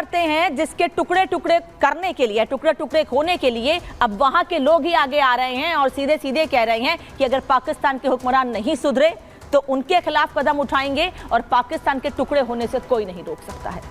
करते हैं जिसके टुकड़े टुकड़े करने के लिए, टुकड़े टुकड़े होने के लिए अब वहां के लोग ही आगे आ रहे हैं और सीधे सीधे कह रहे हैं कि अगर पाकिस्तान के हुक्मरान नहीं सुधरे तो उनके खिलाफ कदम उठाएंगे और पाकिस्तान के टुकड़े होने से कोई नहीं रोक सकता है।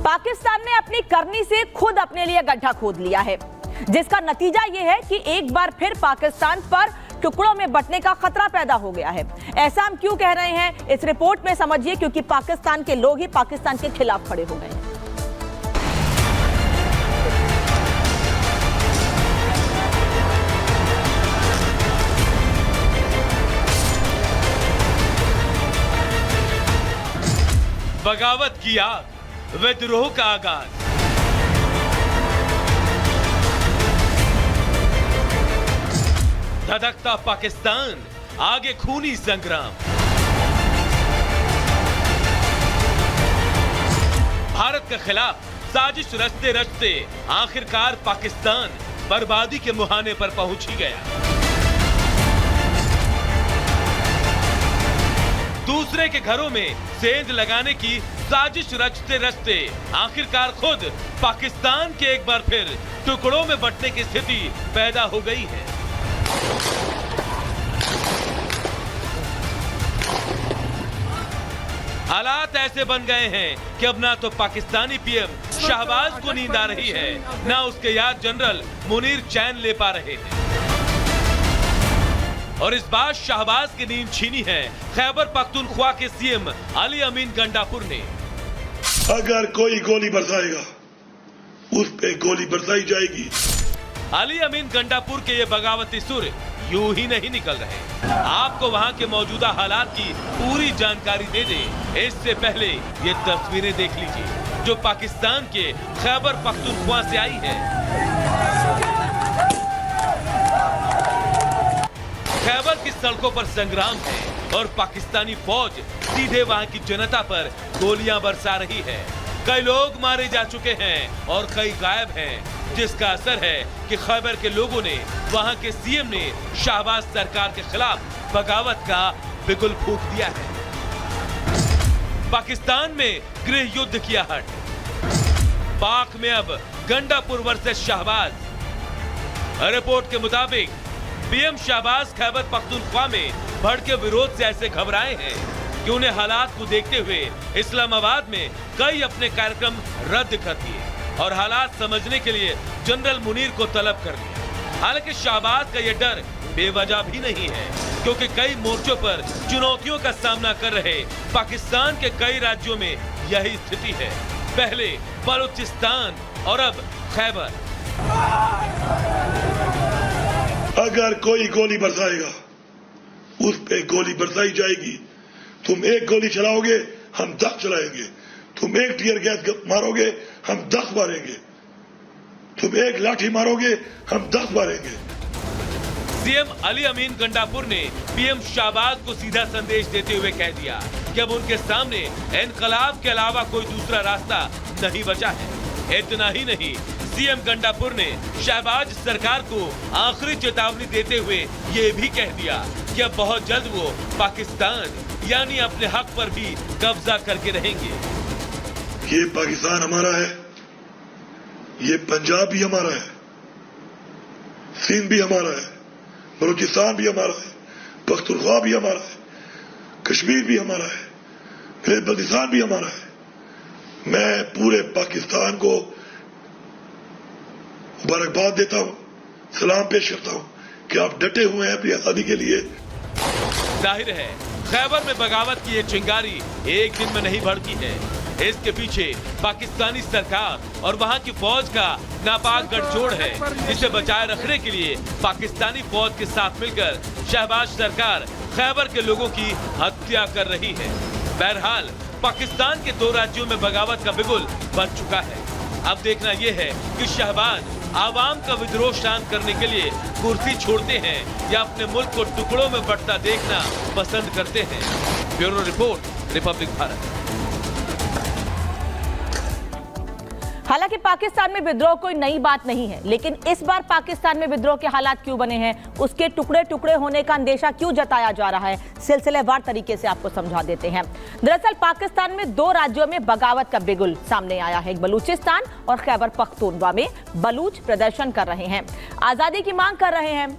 पाकिस्तान ने अपनी करनी से खुद अपने लिए गड्ढा खोद लिया है, जिसका नतीजा यह है कि एक बार फिर पाकिस्तान पर टुकड़ों में बंटने का खतरा पैदा हो गया है। ऐसा हम क्यों कह रहे हैं इस रिपोर्ट में समझिए, क्योंकि पाकिस्तान के लोग ही पाकिस्तान के खिलाफ खड़े हो गए हैं। बगावत की आग, विद्रोह का आगाज। धधकता पाकिस्तान, आगे खूनी संग्राम। भारत के खिलाफ साजिश रचते रचते आखिरकार पाकिस्तान बर्बादी के मुहाने पर पहुंच ही गया। दूसरे के घरों में सेंध लगाने की साजिश रचते रचते आखिरकार खुद पाकिस्तान के एक बार फिर टुकड़ों में बंटने की स्थिति पैदा हो गई है। हालात ऐसे बन गए हैं कि अब ना तो पाकिस्तानी पीएम शहबाज को नींद आ रही है, ना उसके याद जनरल मुनीर चैन ले पा रहे हैं। और इस बार शहबाज की नींद छीनी है खैबर पख्तूनख्वा के सीएम अली अमीन गंडापुर ने। अगर कोई गोली बरसाएगा उस पे गोली बरसाई जाएगी। अली अमीन गंडापुर के ये बगावती सुर यूं ही नहीं निकल रहे। आपको वहां के मौजूदा हालात की पूरी जानकारी दे दें, इससे पहले ये तस्वीरें देख लीजिए जो पाकिस्तान के खैबर पख्तूनख्वा से आई है। खैबर की सड़कों पर संग्राम है और पाकिस्तानी फौज सीधे वहां की जनता पर गोलियां बरसा रही है। कई लोग मारे जा चुके हैं और कई गायब हैं, जिसका असर है कि खैबर के लोगों ने, वहां के सीएम ने शहबाज सरकार के खिलाफ बगावत का बिगुल फूंक दिया है। पाकिस्तान में गृह युद्ध की आहट। पाक में अब गंडापुर वर्सेस शहबाज। रिपोर्ट के मुताबिक पीएम शहबाज खैबर पख्तूनख्वा में भड़के विरोध से ऐसे घबराए हैं कि उन्हें हालात को देखते हुए इस्लामाबाद में कई अपने कार्यक्रम रद्द कर दिए और हालात समझने के लिए जनरल मुनीर को तलब कर लिया। हालांकि शहबाज का यह डर बेवजह भी नहीं है, क्योंकि कई मोर्चों पर चुनौतियों का सामना कर रहे पाकिस्तान के कई राज्यों में यही स्थिति है। पहले बलूचिस्तान और अब खैबर। अगर कोई गोली बरसाएगा उस पे गोली बरसाई जाएगी। तुम एक गोली चलाओगे हम 10 चलाएंगे, तुम एक टीयर गैस मारोगे हम 10 मारेंगे, तुम एक लाठी मारोगे हम 10 मारेंगे। सीएम अली अमीन गंडापुर ने पीएम शहबाज को सीधा संदेश देते हुए कह दिया कि अब उनके सामने इनकलाब के अलावा कोई दूसरा रास्ता नहीं बचा है। इतना ही नहीं, सीएम गंडापुर ने शहबाज सरकार को आखिरी चेतावनी देते हुए ये भी कह दिया कि अब बहुत जल्द वो पाकिस्तान यानी अपने हक पर भी कब्जा करके रहेंगे। ये पाकिस्तान हमारा है, ये पंजाब भी हमारा है, सिंध भी हमारा है, बलूचिस्तान भी हमारा है, पख्तूनख्वा भी हमारा है, कश्मीर भी हमारा है, फिर बलूचिस्तान भी हमारा है। मैं पूरे पाकिस्तान को मुबारकबाद देता हूं, सलाम पेश करता हूं कि आप डटे हुए हैं अपनी आजादी के लिए। जाहिर है खैबर में बगावत की ये चिंगारी एक दिन में नहीं भड़की है। इसके पीछे पाकिस्तानी सरकार और वहां की फौज का नापाक गठजोड़ है, जिसे बचाए रखने के लिए पाकिस्तानी फौज के साथ मिलकर शहबाज सरकार खैबर के लोगों की हत्या कर रही है। बहरहाल पाकिस्तान के 2 राज्यों में बगावत का बिगुल बज चुका है। अब देखना यह है कि शहबाज आवाम का विद्रोह शांत करने के लिए कुर्सी छोड़ते हैं या अपने मुल्क को टुकड़ों में बंटता देखना पसंद करते हैं। Bureau report, Republic Bharat. हालांकि पाकिस्तान में विद्रोह कोई नई बात नहीं है, लेकिन इस बार पाकिस्तान में विद्रोह के हालात क्यों बने हैं, उसके टुकड़े टुकड़े होने का अंदेशा क्यों जताया जा रहा है, सिलसिलेवार तरीके से आपको समझा देते हैं। दरअसल पाकिस्तान में 2 राज्यों में बगावत का बिगुल सामने आया है। बलूचिस्तान और खैबर पख्तूनख्वा में बलूच प्रदर्शन कर रहे हैं, आजादी की मांग कर रहे हैं।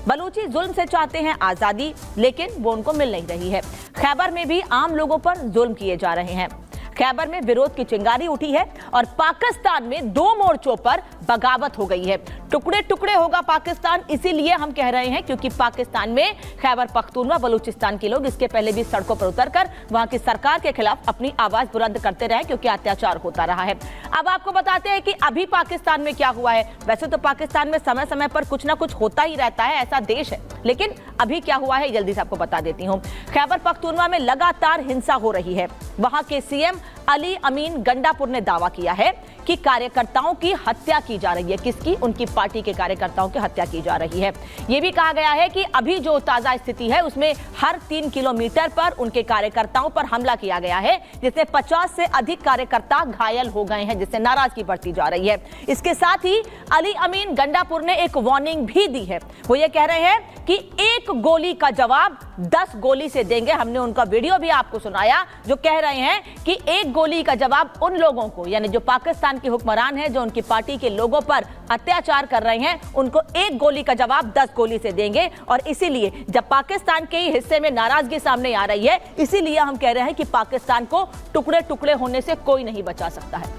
बलूची जुल्म से चाहते हैं आजादी, लेकिन वो उनको मिल नहीं रही है। खैबर में भी आम लोगों पर जुल्म किए जा रहे हैं। खैबर में विरोध की चिंगारी उठी है और पाकिस्तान में 2 मोर्चों पर बगावत हो गई है। टुकड़े टुकड़े होगा पाकिस्तान, इसीलिए हम कह रहे हैं क्योंकि पाकिस्तान में खैबर पख्तूनख्वा बलूचिस्तान के लोग इसके पहले भी सड़कों पर उतरकर वहां की सरकार के खिलाफ अपनी आवाज बुलंद करते रहे, क्योंकि अत्याचार होता रहा है। अब आपको बताते हैं कि अभी पाकिस्तान में क्या हुआ है। वैसे तो पाकिस्तान में समय समय पर कुछ ना कुछ होता ही रहता है, ऐसा देश है, लेकिन अभी क्या हुआ है जल्दी से आपको बता देती हूँ। खैबर पख्तूनख्वा में लगातार हिंसा हो रही है। वहां के सीएम अली अमीन गंडापुर ने दावा किया है कि कार्यकर्ताओं की हत्या की जा रही है। किसकी? उनकी पार्टी के कार्यकर्ताओं की हत्या की जा रही है। यह भी कहा गया है कि अभी जो ताजा स्थिति है उसमें हर 3 किलोमीटर पर उनके कार्यकर्ताओं पर हमला किया गया है, जिससे 50 से अधिक कार्यकर्ता घायल हो गए हैं, जिससे नाराजगी बढ़ती जा रही है। इसके साथ ही अली अमीन गंडापुर ने एक वार्निंग भी दी है। वो ये कह रहे हैं कि 1 गोली का जवाब 10 गोली से देंगे। हमने उनका वीडियो भी आपको सुनाया, जो कह रहे हैं कि 1 गोली का जवाब उन लोगों को, यानी जो पाकिस्तान के हुक्मरान हैं, जो उनकी पार्टी के लोगों पर अत्याचार कर रहे हैं, उनको 1 गोली का जवाब 10 गोली से देंगे। और इसीलिए जब पाकिस्तान के ही हिस्से में नाराजगी सामने आ रही है, इसीलिए हम कह रहे हैं कि पाकिस्तान को टुकड़े टुकड़े होने से कोई नहीं बचा सकता है।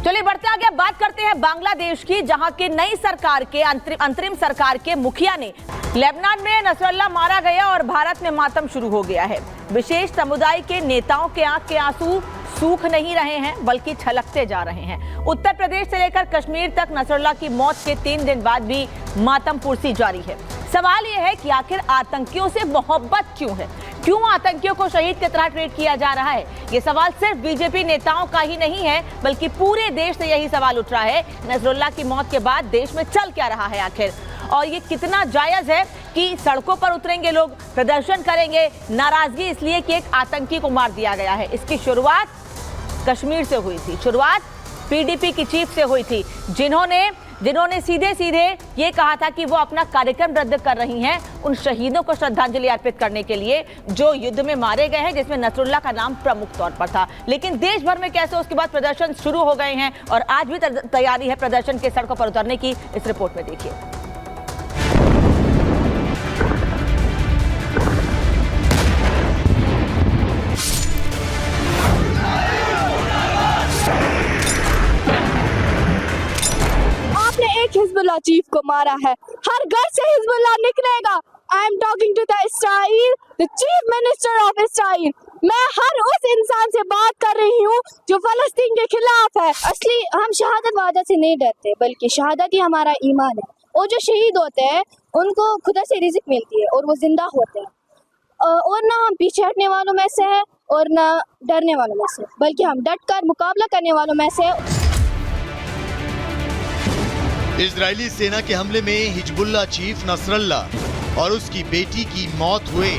चलिए बढ़ते आगे, बात करते हैं बांग्लादेश की, जहां के नई सरकार के अंतरिम सरकार के मुखिया ने लेबनान में नसरल्ला मारा गया और भारत में मातम शुरू हो गया है। विशेष समुदाय के नेताओं के आंख के आंसू सूख नहीं रहे हैं, बल्कि छलकते जा रहे हैं। उत्तर प्रदेश से लेकर कश्मीर तक नसरल्ला की मौत के 3 दिन बाद भी मातम पुरसी जारी है। सवाल यह है कि आखिर आतंकियों से मोहब्बत क्यों है? क्यों आतंकियों को शहीद की तरह ट्रीट किया जा रहा है? ये सवाल सिर्फ बीजेपी नेताओं का ही नहीं है, बल्कि पूरे देश से यही सवाल उठ रहा है। नसरुल्लाह की मौत के बाद देश में चल क्या रहा है आखिर, और ये कितना जायज है कि सड़कों पर उतरेंगे लोग, प्रदर्शन करेंगे, नाराजगी इसलिए कि एक आतंकी को मार दिया गया है। इसकी शुरुआत कश्मीर से हुई थी, शुरुआत पीडीपी की चीफ से हुई थी, जिन्होंने सीधे सीधे ये कहा था कि वो अपना कार्यक्रम रद्द कर रही हैं उन शहीदों को श्रद्धांजलि अर्पित करने के लिए जो युद्ध में मारे गए हैं, जिसमें नसरुल्लाह का नाम प्रमुख तौर पर था। लेकिन देश भर में कैसे उसके बाद प्रदर्शन शुरू हो गए हैं और आज भी तैयारी है प्रदर्शन के सड़कों पर उतरने की, इस रिपोर्ट में देखिए। हिजबुल्लाह चीफ को मारा है, हर घर से हिजबुल्लाह निकलेगा। I am talking to the Israel, the chief minister of Israel. मैं हर उस इंसान से बात कर रही हूँ जो फलस्तीन के खिलाफ है। असली हम शहादत वादा से नहीं डरते, बल्कि शहादत ही हमारा ईमान है। और जो शहीद होते हैं उनको खुदा से रिज़्क मिलती है और वो जिंदा होते हैं। और ना हम पीछे हटने वालों में से है और ना डरने वालों में से, बल्कि हम डट कर मुकाबला करने वालों में से। इजरायली सेना के हमले में हिजबुल्लाह चीफ नसरल्लाह और उसकी बेटी की मौत हुए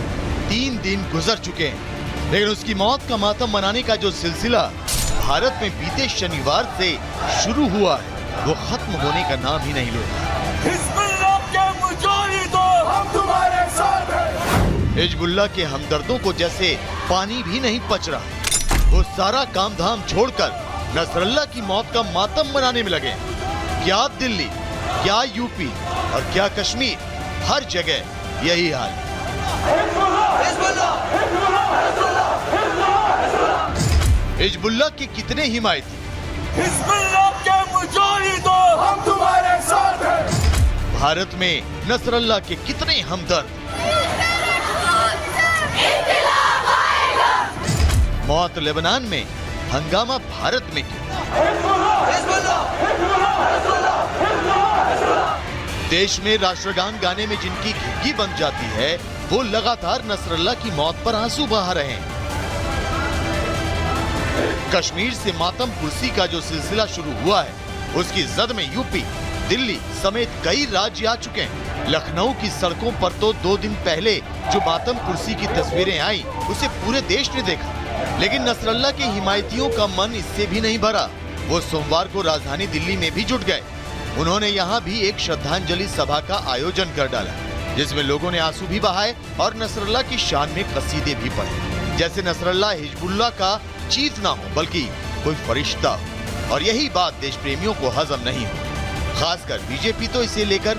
3 दिन गुजर चुके हैं, लेकिन उसकी मौत का मातम मनाने का जो सिलसिला भारत में बीते शनिवार से शुरू हुआ है, वो खत्म होने का नाम ही नहीं ले रहा। हिजबुल्लाह के मुजाहिदों, हम तुम्हारे साथ हैं। हिजबुल्लाह के हमदर्दों को जैसे पानी भी नहीं पच रहा, वो सारा काम धाम छोड़कर नसरल्लाह की मौत का मातम मनाने में लगे। क्या दिल्ली, क्या यूपी और क्या कश्मीर, हर जगह यही हाल। हिजबुल्लाह के कितने हिमायती, हिजबुल्लाह के मुजाहिदों, हम तुम्हारे साथ हैं। भारत में नसरल्लाह के कितने हमदर्द, मौत लेबनान में, हंगामा भारत में क्यों? देश में राष्ट्रगान गाने में जिनकी घिघी बन जाती है, वो लगातार नसरल्लाह की मौत पर आंसू बहा रहे हैं। कश्मीर से मातम पुरसी का जो सिलसिला शुरू हुआ है, उसकी जद में यूपी, दिल्ली समेत कई राज्य आ चुके हैं। लखनऊ की सड़कों पर तो 2 दिन पहले जो मातम पुरसी की तस्वीरें आई, उसे पूरे देश ने देखा। लेकिन नसरल्ला के हिमायतियों का मन इससे भी नहीं भरा। वो सोमवार को राजधानी दिल्ली में भी जुट गए। उन्होंने यहाँ भी एक श्रद्धांजलि सभा का आयोजन कर डाला, जिसमें लोगों ने आंसू भी बहाए और नसरल्ला की शान में कसीदे भी पढ़े, जैसे नसरल्ला हिजबुल्लाह का चीफ ना हो बल्कि कोई फरिश्ता हो। और यही बात देश प्रेमियों को हजम नहीं हो। खासकर बीजेपी तो इसे लेकर